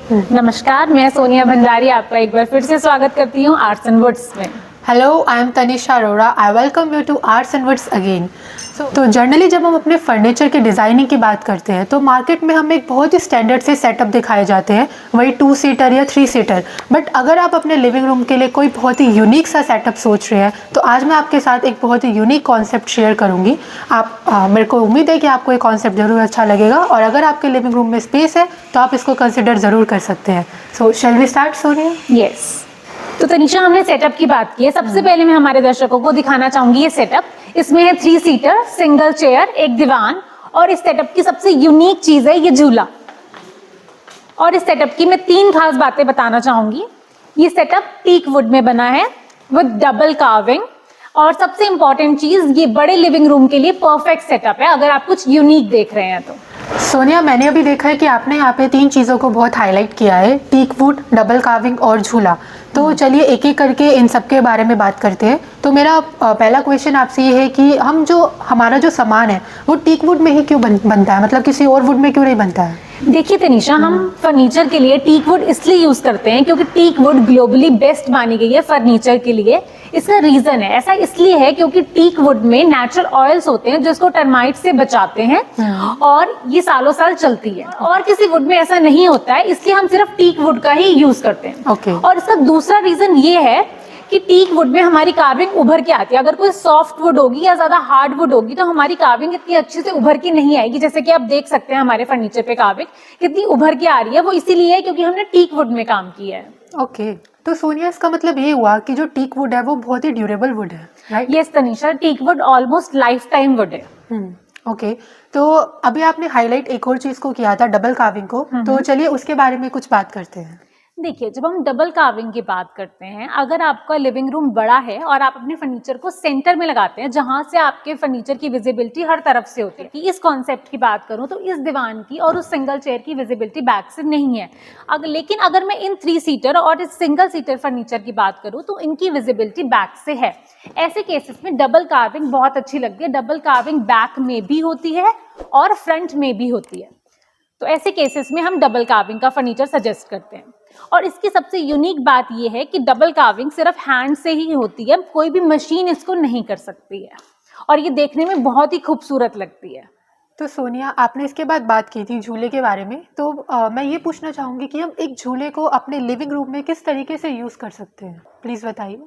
नमस्कार, मैं सोनिया भंडारी आपका एक बार फिर से स्वागत करती हूँ आर्ट्स एंड वुड्स में। Hello, I am Tanisha Arora. I welcome you to Arts and Woods again. तो जनरली जब हम अपने फर्नीचर की डिज़ाइनिंग की बात करते हैं तो मार्केट में हमें एक बहुत ही स्टैंडर्ड से सेटअप दिखाए जाते हैं, वही 2 सीटर या 3 सीटर। बट अगर आप अपने लिविंग रूम के लिए कोई बहुत ही यूनिक सा सेटअप सोच रहे हैं तो आज मैं आपके साथ एक बहुत ही यूनिक कॉन्सेप्ट शेयर करूँगी। मेरे को उम्मीद है कि आपको ये कॉन्सेप्ट ज़रूर अच्छा लगेगा और अगर आपके लिविंग रूम में स्पेस है तो आप इसको कंसिडर ज़रूर कर सकते हैं। So shall we start Sonia? Yes, तो तनिषा हमने सेटअप की बात की है। सबसे पहले मैं हमारे दर्शकों को दिखाना चाहूंगी ये सेटअप। इसमें है 3 सीटर, सिंगल चेयर, एक दीवान और इस सेटअप की सबसे यूनिक चीज है ये झूला। और इस सेटअप की मैं 3 खास बातें बताना चाहूंगी। ये सेटअप टीक वुड में बना है विद डबल कार्विंग और सबसे इंपॉर्टेंट चीज ये बड़े लिविंग रूम के लिए परफेक्ट सेटअप है अगर आप कुछ यूनिक देख रहे हैं तो। सोनिया, मैंने अभी देखा है कि आपने यहाँ पे 3 चीज़ों को बहुत हाईलाइट किया है, टीक वुड, डबल कार्विंग और झूला। तो चलिए एक एक करके इन सब के बारे में बात करते हैं। तो मेरा पहला क्वेश्चन आपसे ये है कि हमारा जो सामान है वो टीक वुड में ही क्यों बनता है, मतलब किसी और वुड में क्यों नहीं बनता है? देखिए तनिषा, हम फर्नीचर के लिए टीक वुड इसलिए यूज करते हैं क्योंकि टीक वुड ग्लोबली बेस्ट मानी गई है फर्नीचर के लिए। इसका रीजन है, ऐसा इसलिए है क्योंकि टीक वुड में नेचुरल ऑयल्स होते हैं जो इसको टर्माइट से बचाते हैं और ये सालों साल चलती है। और किसी वुड में ऐसा नहीं होता है, इसलिए हम सिर्फ टीक वुड का ही यूज करते हैं। और इसका दूसरा रीजन ये है कि टीक वुड में हमारी कार्विंग उभर के आती है। अगर कोई सॉफ्ट वुड होगी या ज्यादा हार्ड वुड होगी तो हमारी कार्विंग इतनी अच्छे से उभर के नहीं आएगी। जैसे कि आप देख सकते हैं हमारे फर्नीचर पे कार्विंग कितनी उभर के आ रही है, वो इसीलिए है क्योंकि हमने टीक वुड में काम किया है। ओके, तो सोनिया इसका मतलब ये हुआ कि जो टीक वुड है वो बहुत ही ड्यूरेबल वुड है, right? Yes Tanisha, teak wood almost life time wood है। ओके, तो अभी आपने हाईलाइट एक और चीज को किया था, डबल कार्विंग को। तो चलिए उसके बारे में कुछ बात करते हैं। देखिए, जब हम डबल कार्विंग की बात करते हैं, अगर आपका लिविंग रूम बड़ा है और आप अपने फर्नीचर को सेंटर में लगाते हैं जहां से आपके फर्नीचर की विजिबिलिटी हर तरफ से होती है। कि इस कॉन्सेप्ट की बात करूं तो इस दीवान की और उस सिंगल चेयर की विजिबिलिटी बैक से नहीं है। लेकिन अगर मैं इन 3 सीटर और इस सिंगल सीटर फर्नीचर की बात करूं तो इनकी विजिबिलिटी बैक से है। ऐसे केसेस में डबल कार्विंग बहुत अच्छी लगती है। डबल कार्विंग बैक में भी होती है और फ्रंट में भी होती है, तो ऐसे केसेस में हम डबल कार्विंग का फर्नीचर सजेस्ट करते हैं। और इसकी सबसे यूनिक बात यह है कि डबल कार्विंग सिर्फ हैंड से ही होती है, कोई भी मशीन इसको नहीं कर सकती है और ये देखने में बहुत ही खूबसूरत लगती है। तो सोनिया, आपने इसके बाद बात की थी झूले के बारे में, तो मैं ये पूछना चाहूँगी कि हम एक झूले को अपने लिविंग रूम में किस तरीके से यूज़ कर सकते हैं, प्लीज़ बताइए।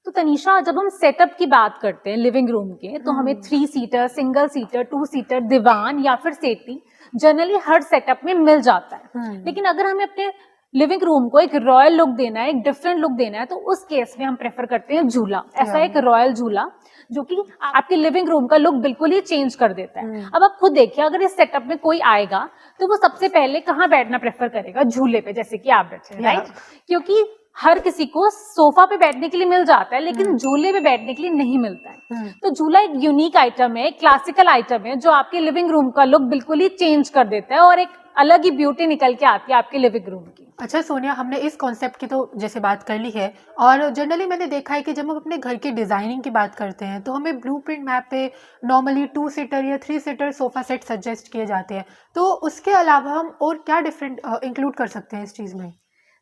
तो तनिषा, जब हम सेटअप की बात करते हैं लिविंग रूम के तो हमें 3 सीटर, सिंगल सीटर, 2 सीटर, दीवान या फिर सेटी जनरली हर सेटअप में मिल जाता है। लेकिन अगर हमें अपने लिविंग रूम को एक रॉयल लुक देना है, एक डिफरेंट लुक देना है, तो उस केस में हम प्रेफर करते हैं झूला। ऐसा एक रॉयल झूला जो कि आपके लिविंग रूम का लुक बिल्कुल ही चेंज कर देता है। अब आप खुद देखिए, अगर इस सेटअप में कोई आएगा तो वो सबसे पहले कहाँ बैठना प्रेफर करेगा? झूले पे, जैसे कि आप बैठे, राइट? क्योंकि हर किसी को सोफा पे बैठने के लिए मिल जाता है लेकिन झूले पे बैठने के लिए नहीं मिलता है। तो झूला एक यूनिक आइटम है, एक क्लासिकल आइटम है जो आपके लिविंग रूम का लुक बिल्कुल ही चेंज कर देता है और एक अलग ही ब्यूटी निकल के आती है आपके लिविंग रूम की। अच्छा सोनिया, हमने इस कॉन्सेप्ट की तो जैसे बात कर ली है और जनरली मैंने देखा है कि जब हम अपने घर की डिज़ाइनिंग की बात करते हैं तो हमें ब्लूप्रिंट मैप पे नॉर्मली 2 सीटर या 3 सीटर सोफ़ा सेट सजेस्ट किए जाते हैं। तो उसके अलावा हम और क्या डिफरेंट इंक्लूड कर सकते हैं इस चीज़ में?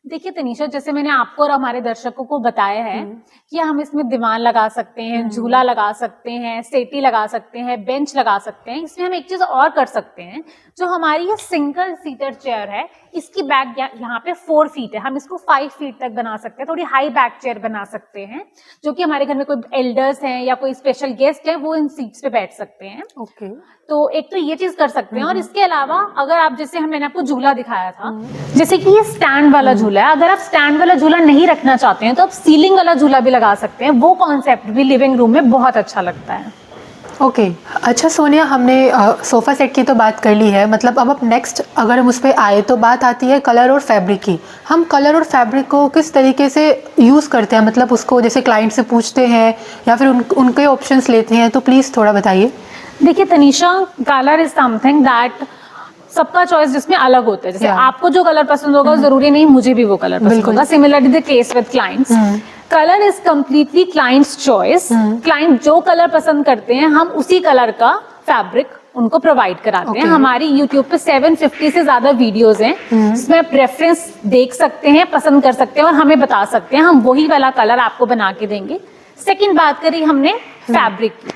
देखिए तनिषा, जैसे मैंने आपको और हमारे दर्शकों को बताया है कि हम इसमें दीवान लगा सकते हैं, झूला लगा सकते हैं, सेटी लगा सकते हैं, बेंच लगा सकते हैं। इसमें हम एक चीज और कर सकते हैं, जो हमारी ये सिंगल सीटर चेयर है इसकी बैक यहाँ पे 4 फीट है, हम इसको 5 फीट तक बना सकते हैं। थोड़ी हाई बैक चेयर बना सकते हैं जो कि हमारे घर में कोई एल्डर्स हैं या कोई स्पेशल गेस्ट है वो इन सीट्स पे बैठ सकते हैं। ओके, तो एक तो ये चीज कर सकते हैं। और इसके अलावा अगर आप, जैसे मैंने आपको झूला दिखाया था, जैसे कि ये स्टैंड वाला झूला है, अगर आप स्टैंड वाला झूला नहीं रखना चाहते हैं तो आप सीलिंग वाला झूला भी लगा सकते हैं। वो कॉन्सेप्ट भी लिविंग रूम में बहुत अच्छा लगता है। ओके, अच्छा सोनिया, हमने सोफ़ा सेट की तो बात कर ली है, मतलब अब नेक्स्ट अगर हम उस पर आए तो बात आती है कलर और फैब्रिक की। हम कलर और फैब्रिक को किस तरीके से यूज़ करते हैं, मतलब उसको जैसे क्लाइंट से पूछते हैं या फिर उनके ऑप्शंस लेते हैं, तो प्लीज़ थोड़ा बताइए। देखिए Tanisha, colour is something that सबका चॉइस जिसमें अलग होता है। जैसे आपको जो कलर पसंद होगा जरूरी नहीं मुझे भी वो कलर पसंद होगा। Similarly the case with clients, colour is completely clients choice. Client जो कलर पसंद करते हैं हम उसी कलर का फैब्रिक उनको प्रोवाइड कराते हैं। Okay. हमारी YouTube पे 750 से ज्यादा वीडियोस हैं जिसमें आप रेफरेंस देख सकते हैं, पसंद कर सकते हैं और हमें बता सकते हैं, हम वही वाला कलर आपको बना के देंगे। सेकंड बात करी हमने फैब्रिक की।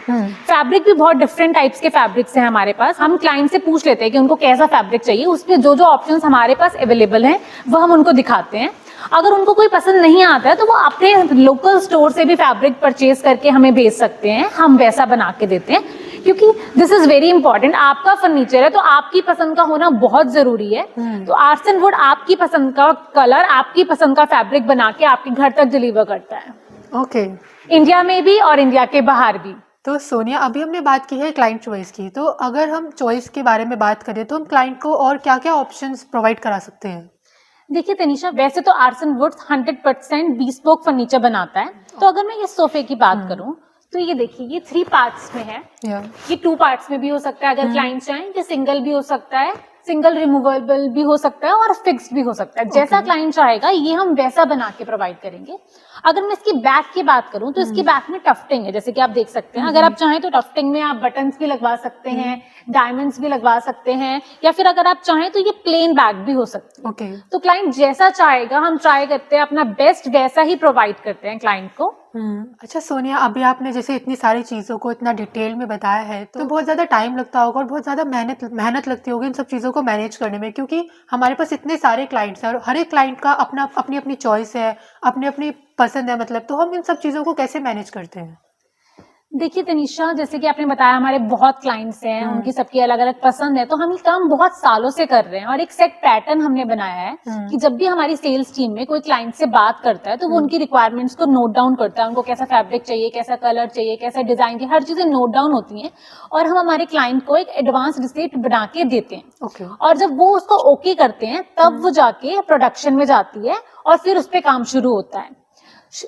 फैब्रिक भी बहुत डिफरेंट टाइप्स के फैब्रिक्स हैं हमारे पास। हम क्लाइंट से पूछ लेते हैं कि उनको कैसा फैब्रिक चाहिए, उसमें जो जो ऑप्शंस हमारे पास अवेलेबल हैं वो हम उनको दिखाते हैं। अगर उनको कोई पसंद नहीं आता है तो वो अपने लोकल स्टोर से भी फैब्रिक परचेज करके हमें भेज सकते हैं, हम वैसा बना के देते हैं। क्योंकि दिस इज वेरी इंपॉर्टेंट, आपका फर्नीचर है तो आपकी पसंद का होना बहुत जरूरी है। तो आर्ट्स एंड वुड आपकी पसंद का कलर, आपकी पसंद का फैब्रिक बना के आपके घर तक डिलीवर करता है। ओके, इंडिया में भी और इंडिया के बाहर भी। तो सोनिया, अभी हमने बात की है क्लाइंट चॉइस की, तो अगर हम चॉइस के बारे में बात करें तो हम क्लाइंट को और क्या क्या ऑप्शंस प्रोवाइड करा सकते हैं? देखिए तनीषा, वैसे तो Arts and Woods 100% bespoke furniture बनाता है। तो अगर मैं इस सोफे की बात करूं तो ये देखिए, ये 3 पार्ट्स में है। ये 2 पार्ट्स में भी हो सकता है अगर क्लाइंट चाहें। ये सिंगल भी हो सकता है, सिंगल रिमूवेबल भी हो सकता है और फिक्स्ड भी हो सकता है। जैसा क्लाइंट चाहेगा ये हम वैसा बना के प्रोवाइड करेंगे। अगर मैं इसकी बैक की बात करूं तो इसकी बैक में टफ्टिंग है, जैसे कि आप देख सकते हैं। अगर आप चाहें तो टफ्टिंग में आप बटन्स भी लगवा सकते हैं, डायमंड्स भी लगवा सकते हैं, या फिर अगर आप चाहें तो ये प्लेन बैग भी हो सकती है। ओके। तो क्लाइंट जैसा चाहेगा हम ट्राई करते हैं, अपना बेस्ट वैसा ही प्रोवाइड करते हैं क्लाइंट को। अच्छा सोनिया, अभी आपने जैसे इतनी सारी चीज़ों को इतना डिटेल में बताया है, तो बहुत ज़्यादा टाइम लगता होगा और बहुत ज़्यादा मेहनत लगती होगी इन सब चीज़ों को मैनेज करने में, क्योंकि हमारे पास इतने सारे क्लाइंट्स हैं और हर एक क्लाइंट का अपना अपनी अपनी चॉइस है, अपनी अपनी पसंद है, मतलब तो हम इन सब चीज़ों को कैसे मैनेज करते हैं? देखिए तनीषा, जैसे कि आपने बताया हमारे बहुत क्लाइंट्स हैं, उनकी सबकी अलग अलग पसंद है, तो हम ये काम बहुत सालों से कर रहे हैं और एक सेट पैटर्न हमने बनाया है कि जब भी हमारी सेल्स टीम में कोई क्लाइंट से बात करता है तो वो उनकी रिक्वायरमेंट्स को नोट डाउन करता है। उनको कैसा फैब्रिक चाहिए, कैसा कलर चाहिए, कैसा डिजाइन चाहिए, हर चीजें नोट डाउन होती हैं और हम हमारे क्लाइंट को एक एडवांस रिसिप्ट बना के देते हैं। ओके। और जब वो उसको ओके करते हैं तब वो जाके प्रोडक्शन में जाती है और फिर उस पर काम शुरू होता है।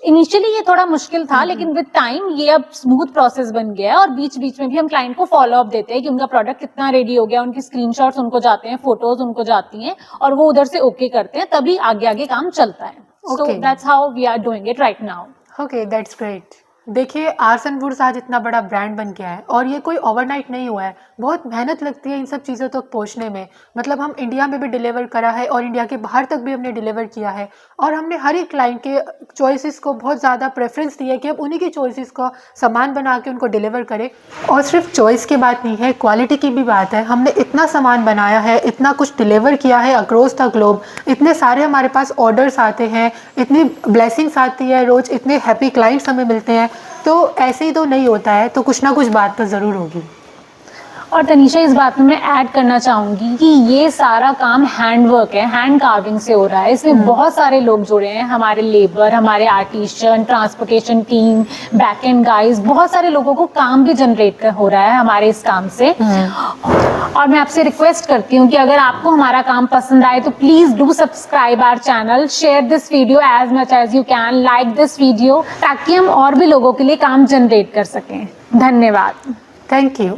इनिशियली ये थोड़ा मुश्किल था, लेकिन विद टाइम ये अब स्मूथ प्रोसेस बन गया है और बीच बीच में भी हम क्लाइंट को फॉलो अप देते हैं कि उनका प्रोडक्ट कितना रेडी हो गया, उनकी स्क्रीनशॉट्स उनको जाते हैं, फोटोज उनको जाती हैं और वो उधर से ओके करते हैं, तभी आगे आगे काम चलता है। So that's how we are doing it right now. Okay, that's great. देखिए, आर्ट्स एंड वुड्स आज इतना बड़ा ब्रांड बन गया है और ये कोई ओवरनाइट नहीं हुआ है, बहुत मेहनत लगती है इन सब चीज़ों तक पहुंचने में। मतलब हम इंडिया में भी डिलीवर करा है और इंडिया के बाहर तक भी हमने डिलीवर किया है और हमने हर एक क्लाइंट के चॉइसेस को बहुत ज़्यादा प्रेफरेंस दी है कि हम उन्हीं की चॉइसेस का सामान बना के उनको डिलीवर करें। और सिर्फ चॉइस की बात नहीं है, क्वालिटी की भी बात है। हमने इतना सामान बनाया है, इतना कुछ डिलीवर किया है अक्रॉस द ग्लोब, इतने सारे हमारे पास ऑर्डर्स आते हैं, इतनी ब्लेसिंग्स आती है रोज़, इतने हैप्पी क्लाइंट्स हमें मिलते हैं। तो ऐसे ही तो नहीं होता है, तो कुछ ना कुछ बात तो ज़रूर होगी। और तनीषा, इस बात में मैं ऐड करना चाहूंगी कि ये सारा काम हैंड वर्क है, हैंड कार्विंग से हो रहा है। इसमें बहुत सारे लोग जुड़े हैं, हमारे लेबर, हमारे artisan, transportation team, back and guys, बहुत सारे लोगों को काम भी जनरेट हो रहा है हमारे इस काम से। और मैं आपसे रिक्वेस्ट करती हूँ कि अगर आपको हमारा काम पसंद आए तो please do subscribe our channel, share this video as much as you can, like this video, ताकि हम और भी लोगों के लिए काम जनरेट कर सकें। धन्यवाद। Thank you.